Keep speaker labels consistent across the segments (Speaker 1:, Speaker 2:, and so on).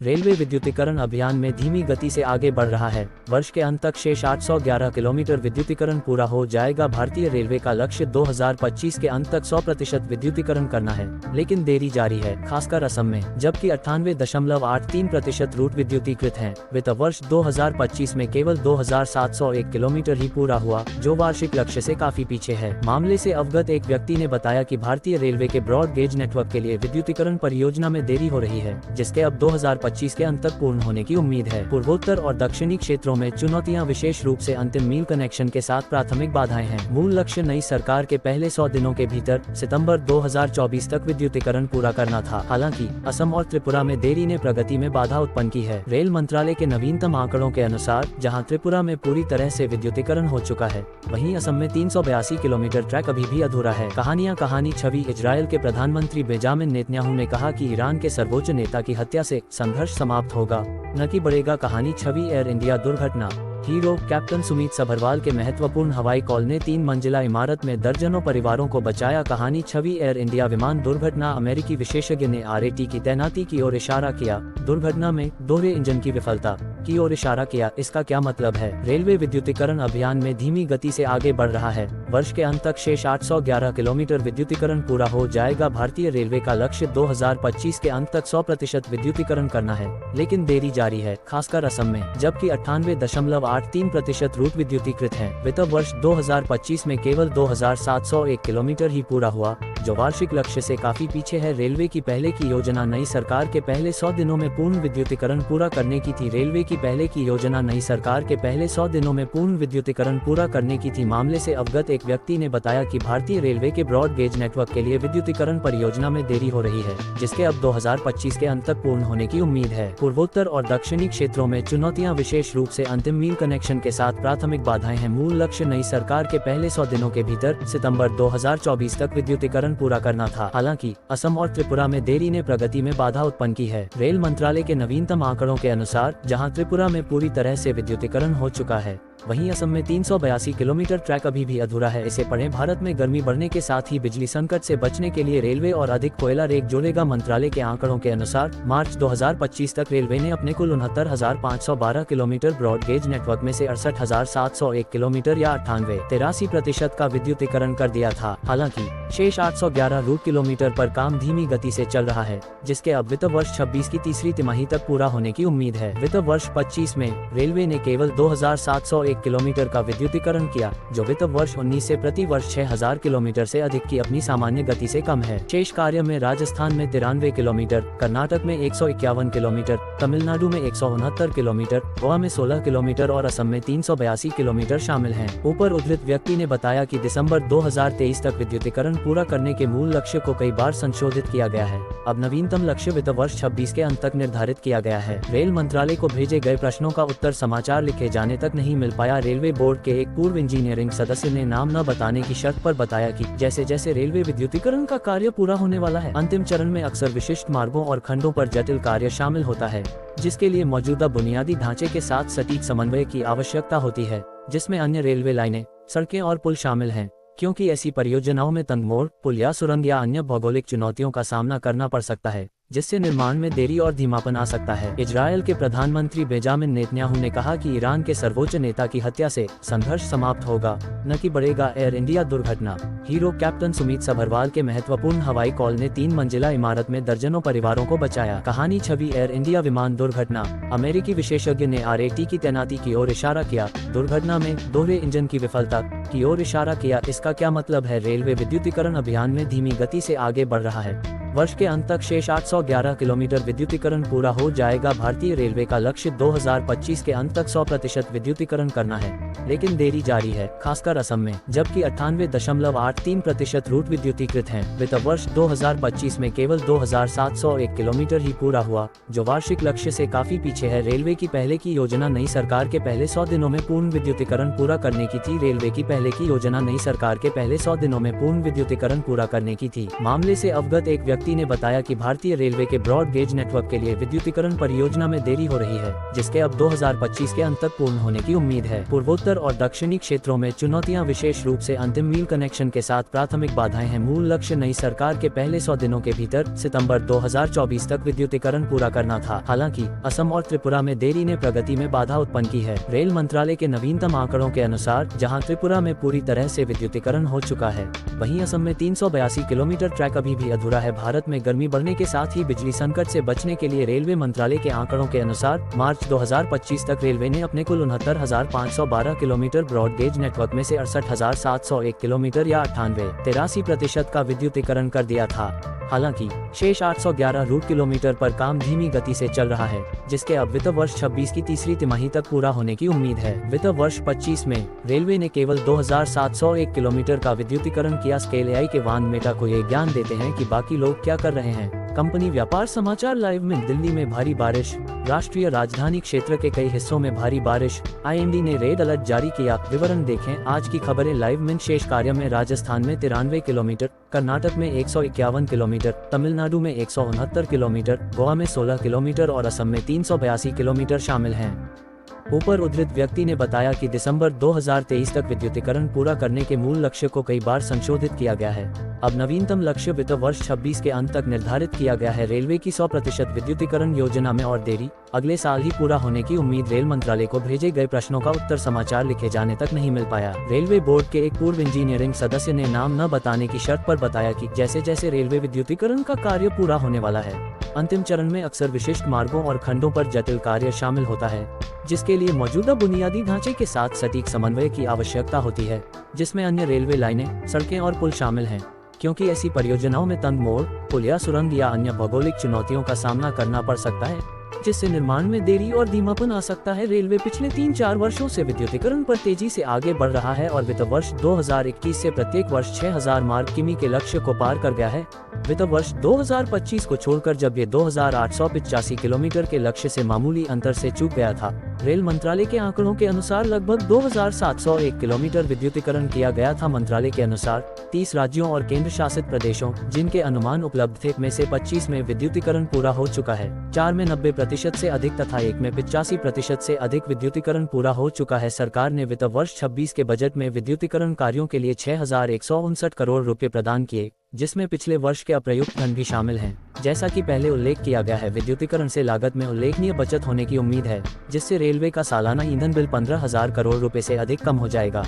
Speaker 1: Railway विद्युतीकरण अभियान में धीमी गति से आगे बढ़ रहा है। वर्ष के अंत तक शेष 811 किलोमीटर विद्युतीकरण पूरा हो जाएगा। भारतीय रेलवे का लक्ष्य 2025 के अंत तक 100% विद्युतीकरण करना है, लेकिन देरी जारी है, खासकर असम में, जबकि 98.83% रूट विद्युतीकृत हैं। वित्त वर्ष 2025 में केवल 2701 किलोमीटर ही पूरा हुआ, जो वार्षिक लक्ष्य से काफी पीछे है। मामले से अवगत एक व्यक्ति ने बताया कि भारतीय रेलवे के ब्रॉड गेज नेटवर्क के लिए विद्युतीकरण परियोजना में देरी हो रही है, जिसके अब 2025 के अंत तक पूर्ण होने की उम्मीद है। पूर्वोत्तर और दक्षिणी क्षेत्रों में चुनौतियां विशेष रूप से अंतिम मील कनेक्शन के साथ प्राथमिक बाधाएं हैं। मूल लक्ष्य नई सरकार के पहले 100 दिनों के भीतर सितंबर 2024 तक विद्युतीकरण पूरा करना था। हालांकि असम और त्रिपुरा में देरी ने प्रगति में बाधा उत्पन्न की है। रेल मंत्रालय के नवीनतम आंकड़ों के अनुसार जहां त्रिपुरा में पूरी तरह से विद्युतीकरण हो चुका है, वहीं असम में 382 किलोमीटर ट्रैक अभी भी अधूरा है। कहानी छवि इजरायल के प्रधानमंत्री बेंजामिन नेतन्याहू ने कहा कि ईरान के सर्वोच्च नेता की हत्या से संघर्ष समाप्त होगा, न कि बढ़ेगा। कहानी छवि एयर इंडिया दुर्घटना। हीरो कैप्टन सुमित सभरवाल के महत्वपूर्ण हवाई कॉल ने 3 मंजिला इमारत में दर्जनों परिवारों को बचाया। कहानी छवि एयर इंडिया विमान दुर्घटना। अमेरिकी विशेषज्ञ ने RAT की तैनाती की ओर इशारा किया। दुर्घटना में दोहरे इंजन की विफलता की ओर इशारा किया। इसका क्या मतलब है? रेलवे विद्युतीकरण अभियान में धीमी गति से आगे बढ़ रहा है। वर्ष के अंत तक शेष 811 किलोमीटर विद्युतीकरण पूरा हो जाएगा। भारतीय रेलवे का लक्ष्य 2025 के अंत तक 100% विद्युतीकरण करना है, लेकिन देरी जारी है, खासकर असम में, जबकि 98.83% रूट विद्युतीकृत हैं। वित्त वर्ष 2025 में केवल 2701 किलोमीटर ही पूरा हुआ, जो वार्षिक लक्ष्य से काफी पीछे है। रेलवे की पहले की योजना नई सरकार के पहले 100 दिनों में पूर्ण विद्युतीकरण पूरा करने की थी। रेलवे की पहले की योजना नई सरकार के पहले 100 दिनों में पूर्ण विद्युतीकरण पूरा करने की थी। मामले से अवगत एक व्यक्ति ने बताया कि भारतीय रेलवे के ब्रॉड गेज नेटवर्क के लिए विद्युतीकरण परियोजना में देरी हो रही है, जिसके अब 2025 के अंत तक पूर्ण होने की उम्मीद है। पूर्वोत्तर और दक्षिणी क्षेत्रों में चुनौतियां विशेष रूप से अंतिम मील कनेक्शन के साथ प्राथमिक बाधाएं हैं। मूल लक्ष्य नई सरकार के पहले 100 दिनों के भीतर सितंबर 2024 तक विद्युतीकरण पूरा करना था। हालांकि असम और त्रिपुरा में देरी ने प्रगति में बाधा उत्पन्न की है। रेल मंत्रालय के नवीनतम आंकड़ों के अनुसार जहां त्रिपुरा में पूरी तरह से विद्युतीकरण हो चुका है, वहीं असम में 382 किलोमीटर ट्रैक अभी भी अधूरा है। इसे पढ़ें। भारत में गर्मी बढ़ने के साथ ही बिजली संकट से बचने के लिए रेलवे और अधिक कोयला रेक जोड़ेगा। मंत्रालय के आंकड़ों के अनुसार मार्च 2025 तक रेलवे ने अपने कुल 69,512 किलोमीटर ब्रॉड गेज नेटवर्क में से 68,701 किलोमीटर या 83% का विद्युतीकरण कर दिया था। हालांकि शेष 811 रूट किलोमीटर पर काम धीमी गति से चल रहा है, जिसके अब वित्त वर्ष 26 की तीसरी तिमाही तक पूरा होने की उम्मीद है। वित्त वर्ष 25 में रेलवे ने केवल 2701 किलोमीटर का विद्युतीकरण किया, जो वित्त वर्ष 19 से प्रति वर्ष 6000 किलोमीटर से अधिक की अपनी सामान्य गति से कम है। शेष कार्य में राजस्थान में 93 किलोमीटर, कर्नाटक में 151 किलोमीटर, तमिलनाडु में 169 किलोमीटर, गोवा में 16 किलोमीटर और असम में 382 किलोमीटर शामिल हैं। ऊपर उद्धृत व्यक्ति ने बताया कि दिसंबर 2023 तक विद्युतीकरण पूरा करने के मूल लक्ष्य को कई बार संशोधित किया गया है। अब नवीनतम लक्ष्य वित्त वर्ष 26 के अंत तक निर्धारित किया गया है। रेल मंत्रालय को भेजे गए प्रश्नों का उत्तर समाचार लिखे जाने तक नहीं मिल पाया। रेलवे बोर्ड के एक पूर्व इंजीनियरिंग सदस्य ने नाम न बताने की शर्त पर बताया कि जैसे जैसे रेलवे विद्युतीकरण का कार्य पूरा होने वाला है, अंतिम चरण में अक्सर विशिष्ट मार्गों और खंडों पर जटिल कार्य शामिल होता है, जिसके लिए मौजूदा बुनियादी ढांचे के साथ सटीक समन्वय की आवश्यकता होती है, जिसमें अन्य रेलवे लाइनें, सड़कें और पुल शामिल हैं। क्योंकि ऐसी परियोजनाओं में तंगमोड़, पुल या सुरंग या अन्य भौगोलिक चुनौतियों का सामना करना पड़ सकता है, जिससे निर्माण में देरी और धीमापन आ सकता है। इजरायल के प्रधानमंत्री बेंजामिन नेतन्याहू ने कहा कि ईरान के सर्वोच्च नेता की हत्या से संघर्ष समाप्त होगा, न कि बढ़ेगा। एयर इंडिया दुर्घटना। हीरो कैप्टन सुमित सभरवाल के महत्वपूर्ण हवाई कॉल ने 3 मंजिला इमारत में दर्जनों परिवारों को बचाया। कहानी छवि एयर इंडिया विमान दुर्घटना। अमेरिकी विशेषज्ञ ने RAT की तैनाती की ओर इशारा किया। दुर्घटना में दोहरे इंजन की विफलता की ओर इशारा किया। इसका क्या मतलब है? रेलवे विद्युतीकरण अभियान में धीमी गति से आगे बढ़ रहा है। वर्ष के अंत तक शेष 811 किलोमीटर विद्युतीकरण पूरा हो जाएगा। भारतीय रेलवे का लक्ष्य 2025 के अंत तक 100% विद्युतीकरण करना है, लेकिन देरी जारी है, खासकर असम में, जबकि 98.83% रूट विद्युतीकृत हैं। वित्त वर्ष 2025 में केवल 2701 किलोमीटर ही पूरा हुआ, जो वार्षिक लक्ष्य से काफी पीछे है। रेलवे की पहले की योजना नई सरकार के पहले 100 दिनों में पूर्ण विद्युतीकरण पूरा करने की थी। रेलवे की पहले की योजना नई सरकार के पहले 100 दिनों में पूर्ण विद्युतीकरण पूरा करने की थी। मामले से अवगत एक व्यक्ति ने बताया कि भारतीय रेलवे के ब्रॉड गेज नेटवर्क के लिए विद्युतीकरण परियोजना में देरी हो रही है, जिसके अब 2025 के अंत तक पूर्ण होने की उम्मीद है। पूर्वोत्तर और दक्षिणी क्षेत्रों में चुनौतियां, विशेष रूप से अंतिम मील कनेक्शन के साथ प्राथमिक बाधाएं हैं। मूल लक्ष्य नई सरकार के पहले 100 दिनों के भीतर सितंबर 2024 तक विद्युतीकरण पूरा करना था। हालांकि असम और त्रिपुरा में देरी ने प्रगति में बाधा उत्पन्न की है। रेल मंत्रालय के नवीनतम आंकड़ों के अनुसार जहां त्रिपुरा में पूरी तरह से विद्युतीकरण हो चुका है, वहीं असम में 382 किलोमीटर ट्रैक अभी भी अधूरा है। भारत में गर्मी बढ़ने के साथ ही बिजली संकट से बचने के लिए रेलवे मंत्रालय के आंकड़ों के अनुसार मार्च 2025 तक रेलवे ने अपने कुल 69,512 किलोमीटर ब्रॉडगेज नेटवर्क में से 68,701 किलोमीटर या 83% का विद्युतीकरण कर दिया था। हालांकि शेष 811 रूट किलोमीटर पर काम धीमी गति से चल रहा है, जिसके अब वित्त वर्ष 26 की तीसरी तिमाही तक पूरा होने की उम्मीद है। वित्त वर्ष 25 में रेलवे ने केवल 2,701 किलोमीटर का विद्युतीकरण किया। स्केल एआई के वान मेटा को ये ज्ञान देते हैं कि बाकी लोग क्या कर रहे हैं। कंपनी व्यापार समाचार लाइव में दिल्ली में भारी बारिश, राष्ट्रीय राजधानी क्षेत्र के कई हिस्सों में भारी बारिश, आईएमडी ने रेड अलर्ट जारी किया। विवरण देखें आज की खबरें लाइव में। शेष कार्य में राजस्थान में 93 किलोमीटर, कर्नाटक में 151 किलोमीटर, तमिलनाडु में 169 किलोमीटर, गोवा में 16 किलोमीटर और असम में 382 किलोमीटर शामिल हैं। ऊपर उद्धृत व्यक्ति ने बताया कि दिसंबर 2023 तक विद्युतीकरण पूरा करने के मूल लक्ष्य को कई बार संशोधित किया गया है। अब नवीनतम लक्ष्य वित्त वर्ष 26 के अंत तक निर्धारित किया गया है। रेलवे की 100% विद्युतीकरण योजना में और देरी, अगले साल ही पूरा होने की उम्मीद। रेल मंत्रालय को भेजे गए प्रश्नों का उत्तर समाचार लिखे जाने तक नहीं मिल पाया। रेलवे बोर्ड के एक पूर्व इंजीनियरिंग सदस्य ने नाम न बताने की शर्त पर बताया कि जैसे जैसे रेलवे विद्युतीकरण का कार्य पूरा होने वाला है, अंतिम चरण में अक्सर विशिष्ट मार्गों और खंडों पर जटिल कार्य शामिल होता है, जिसके लिए मौजूदा बुनियादी ढांचे के साथ सटीक समन्वय की आवश्यकता होती है, जिसमें अन्य रेलवे लाइनें, सड़कें और पुल शामिल हैं। क्योंकि ऐसी परियोजनाओं में तंग मोड़, पुल या सुरंग या अन्य भौगोलिक चुनौतियों का सामना करना पड़ सकता है, जिससे निर्माण में देरी और धीमापन आ सकता है। रेलवे पिछले 3-4 वर्षों से विद्युतीकरण पर तेजी से आगे बढ़ रहा है और वित्त वर्ष 2021 से प्रत्येक वर्ष 6,000 मार्ग किमी के लक्ष्य को पार कर गया है। वित्त वर्ष 2025 को छोड़कर जब ये 2,885 किलोमीटर के लक्ष्य से मामूली अंतर से चूक गया था। रेल मंत्रालय के आंकड़ों के अनुसार लगभग 2,701 किलोमीटर विद्युतीकरण किया गया था। मंत्रालय के अनुसार 30 राज्यों और केंद्र शासित प्रदेशों, जिनके अनुमान उपलब्ध थे, में से 25 में विद्युतीकरण पूरा हो चुका है, 4 में 90% से अधिक तथा 1 में 85% से अधिक विद्युतीकरण पूरा हो चुका है। सरकार ने वित्त वर्ष 26 के बजट में विद्युतीकरण कार्यों के लिए 6,159 करोड़ रुपए प्रदान किए, जिसमें पिछले वर्ष के अप्रयुक्त धन भी शामिल हैं। जैसा कि पहले उल्लेख किया गया है, विद्युतीकरण से लागत में उल्लेखनीय बचत होने की उम्मीद है, जिससे रेलवे का सालाना ईंधन बिल 15,000 करोड़ रुपए से अधिक कम हो जाएगा।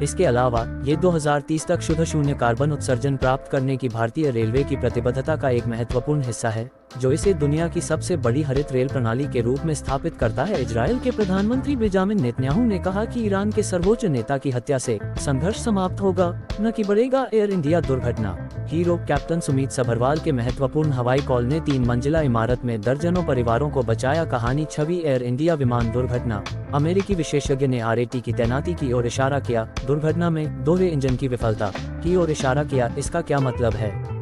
Speaker 1: इसके अलावा ये 2030 तक शुद्ध शून्य कार्बन उत्सर्जन प्राप्त करने की भारतीय रेलवे की प्रतिबद्धता का एक महत्वपूर्ण हिस्सा है, जो इसे दुनिया की सबसे बड़ी हरित रेल प्रणाली के रूप में स्थापित करता है। इजरायल के प्रधानमंत्री बेंजामिन नेतन्याहू ने कहा कि ईरान के सर्वोच्च नेता की हत्या से संघर्ष समाप्त होगा, न कि बढ़ेगा। एयर इंडिया दुर्घटना, हीरो कैप्टन सुमित सभरवाल के महत्वपूर्ण हवाई कॉल ने 3 मंजिला इमारत में दर्जनों परिवारों को बचाया। कहानी छवि एयर इंडिया विमान दुर्घटना, अमेरिकी विशेषज्ञ ने RAT की तैनाती की ओर इशारा किया। दुर्घटना में दोहरे इंजन की विफलता की ओर इशारा किया। इसका क्या मतलब है?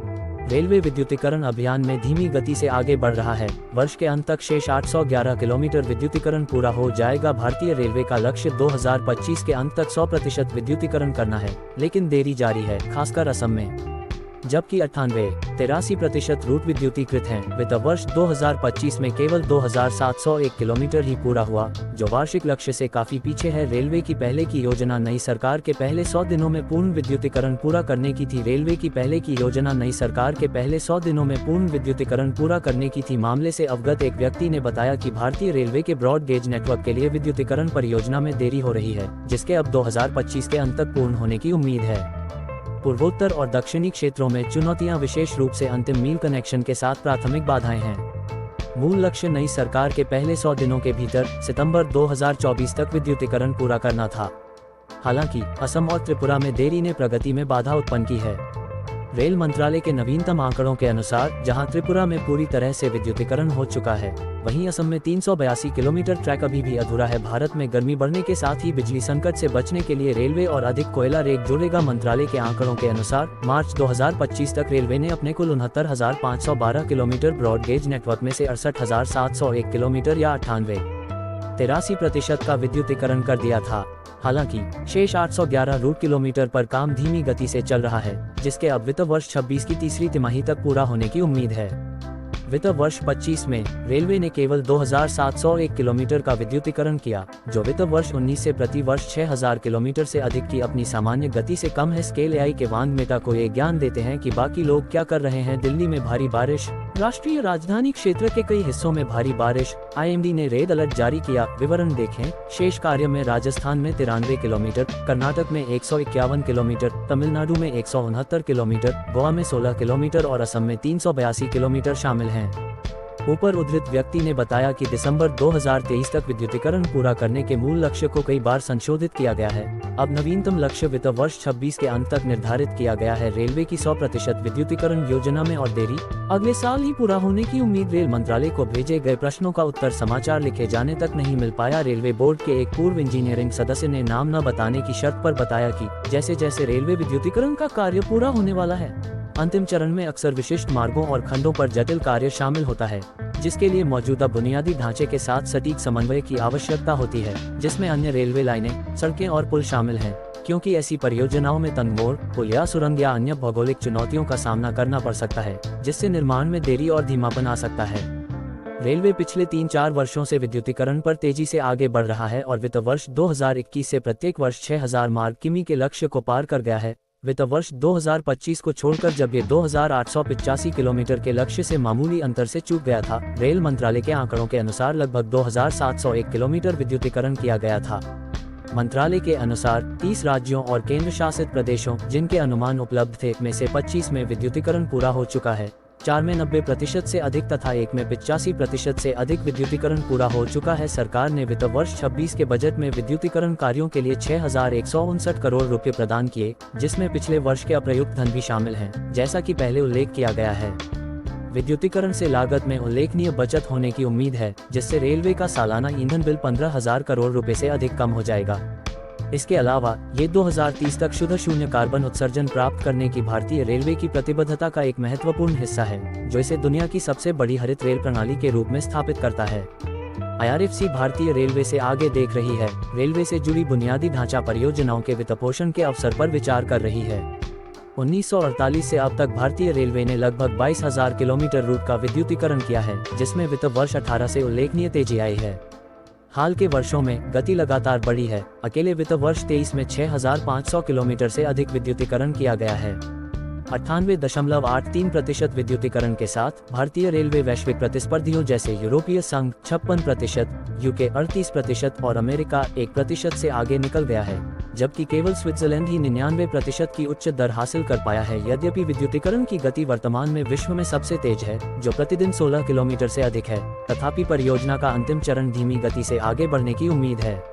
Speaker 1: रेलवे विद्युतीकरण अभियान में धीमी गति से आगे बढ़ रहा है। वर्ष के अंत तक शेष 811 किलोमीटर विद्युतीकरण पूरा हो जाएगा। भारतीय रेलवे का लक्ष्य 2025 के अंत तक 100% विद्युतीकरण करना है, लेकिन देरी जारी है, खासकर असम में, जबकि 83% रूट विद्युतीकृत हैं। वित्त वर्ष 2025 में केवल 2,701 किलोमीटर ही पूरा हुआ, जो वार्षिक लक्ष्य से काफी पीछे है। रेलवे की पहले की योजना नई सरकार के पहले 100 दिनों में पूर्ण विद्युतीकरण पूरा करने की थी। रेलवे की पहले की योजना नई सरकार के पहले 100 दिनों में पूर्ण विद्युतीकरण पूरा करने की थी। मामले से अवगत एक व्यक्ति ने बताया कि भारतीय रेलवे के ब्रॉड गेज नेटवर्क के लिए विद्युतीकरण परियोजना में देरी हो रही है, जिसके अब 2025 के अंत तक पूर्ण होने की उम्मीद है। पूर्वोत्तर और दक्षिणी क्षेत्रों में चुनौतियां, विशेष रूप से अंतिम मील कनेक्शन के साथ प्राथमिक बाधाएं हैं। मूल लक्ष्य नई सरकार के पहले 100 दिनों के भीतर सितंबर 2024 तक विद्युतीकरण पूरा करना था। हालांकि असम और त्रिपुरा में देरी ने प्रगति में बाधा उत्पन्न की है। रेल मंत्रालय के नवीनतम आंकड़ों के अनुसार जहां त्रिपुरा में पूरी तरह से विद्युतीकरण हो चुका है, वहीं असम में 382 किलोमीटर ट्रैक अभी भी अधूरा है। भारत में गर्मी बढ़ने के साथ ही बिजली संकट से बचने के लिए रेलवे और अधिक कोयला रेक जोड़ेगा। मंत्रालय के आंकड़ों के अनुसार मार्च 2025 तक रेलवे ने अपने कुल 69,512 किलोमीटर ब्रॉड गेज नेटवर्क में से 68,701 किलोमीटर या 83% का विद्युतीकरण कर दिया था। हालांकि शेष 811 रूट किलोमीटर पर काम धीमी गति से चल रहा है, जिसके अब वित्त वर्ष 26 की तीसरी तिमाही तक पूरा होने की उम्मीद है। वित्त वर्ष 25 में रेलवे ने केवल 2701 किलोमीटर का विद्युतीकरण किया, जो वित्त वर्ष 19 से प्रति वर्ष 6000 किलोमीटर से अधिक की अपनी सामान्य गति से कम है। स्केल एआई के वांग मेटा को ये ज्ञान देते हैं कि बाकी लोग क्या कर रहे हैं। दिल्ली में भारी बारिश, राष्ट्रीय राजधानी क्षेत्र के कई हिस्सों में भारी बारिश, आईएमडी ने रेड अलर्ट जारी किया। विवरण देखें। शेष कार्य में राजस्थान में 93 किलोमीटर, कर्नाटक में 151 किलोमीटर, तमिलनाडु में 169 किलोमीटर, गोवा में 16 किलोमीटर और असम में 382 किलोमीटर शामिल हैं। ऊपर उद्धृत व्यक्ति ने बताया कि दिसंबर 2023 तक विद्युतीकरण पूरा करने के मूल लक्ष्य को कई बार संशोधित किया गया है। अब नवीनतम लक्ष्य वित्त वर्ष 26 के अंत तक निर्धारित किया गया है। रेलवे की 100% विद्युतीकरण योजना में और देरी, अगले साल ही पूरा होने की उम्मीद। रेल मंत्रालय को भेजे गए प्रश्नों का उत्तर समाचार लिखे जाने तक नहीं मिल पाया। रेलवे बोर्ड के एक पूर्व इंजीनियरिंग सदस्य ने नाम न बताने की शर्त पर बताया कि जैसे जैसे रेलवे विद्युतीकरण का कार्य पूरा होने वाला है, अंतिम चरण में अक्सर विशिष्ट मार्गों और खंडों पर जटिल कार्य शामिल होता है, जिसके लिए मौजूदा बुनियादी ढांचे के साथ सटीक समन्वय की आवश्यकता होती है, जिसमें अन्य रेलवे लाइनें, सड़कें और पुल शामिल हैं, क्योंकि ऐसी परियोजनाओं में तंगमोड़, पुल या सुरंग या अन्य भौगोलिक चुनौतियों का सामना करना पड़ सकता है, जिससे निर्माण में देरी और धीमापन आ सकता है। रेलवे पिछले 3-4 वर्षों से विद्युतीकरण पर तेजी से आगे बढ़ रहा है और वित्त वर्ष 2021 से प्रत्येक वर्ष 6000 मार्ग किमी के लक्ष्य को पार कर गया है। वित्त वर्ष 2025 को छोड़कर जब ये 2885 किलोमीटर के लक्ष्य से मामूली अंतर से चूक गया था। रेल मंत्रालय के आंकड़ों के अनुसार लगभग 2701 किलोमीटर विद्युतीकरण किया गया था। मंत्रालय के अनुसार 30 राज्यों और केंद्र शासित प्रदेशों, जिनके अनुमान उपलब्ध थे, में से 25 में विद्युतीकरण पूरा हो चुका है, 4 में 90% से अधिक तथा 1 में 85% से अधिक विद्युतीकरण पूरा हो चुका है। सरकार ने वित्त वर्ष 26 के बजट में विद्युतीकरण कार्यों के लिए 6159 करोड़ रुपए प्रदान किए, जिसमें पिछले वर्ष के अप्रयुक्त धन भी शामिल हैं, जैसा कि पहले उल्लेख किया गया है। विद्युतीकरण से लागत में उल्लेखनीय बचत होने की उम्मीद है, जिससे रेलवे का सालाना ईंधन बिल 15,000 करोड़ रुपए से अधिक कम हो जाएगा। इसके अलावा ये 2030 तक शुद्ध शून्य कार्बन उत्सर्जन प्राप्त करने की भारतीय रेलवे की प्रतिबद्धता का एक महत्वपूर्ण हिस्सा है, जो इसे दुनिया की सबसे बड़ी हरित रेल प्रणाली के रूप में स्थापित करता है। IRFC भारतीय रेलवे से आगे देख रही है, रेलवे से जुड़ी बुनियादी ढांचा परियोजनाओं के वित्तपोषण के अवसर पर विचार कर रही है। 1948 से अब तक भारतीय रेलवे ने लगभग 22,000 किलोमीटर रूट का विद्युतीकरण किया है, जिसमें वित्त वर्ष 18 से उल्लेखनीय तेजी आई है। हाल के वर्षों में गति लगातार बढ़ी है। अकेले वित्त वर्ष 23 में 6500 किलोमीटर से अधिक विद्युतीकरण किया गया है। 98.83% विद्युतीकरण के साथ भारतीय रेलवे वैश्विक प्रतिस्पर्धियों जैसे यूरोपीय संघ 56%, यूके 38% और अमेरिका 1% से आगे निकल गया है, जबकि केवल स्विट्जरलैंड ही 99% की उच्च दर हासिल कर पाया है। यद्यपि विद्युतीकरण की गति वर्तमान में विश्व में सबसे तेज है, जो प्रतिदिन 16 किलोमीटर से अधिक है, तथापि परियोजना का अंतिम चरण धीमी गति से आगे बढ़ने की उम्मीद है।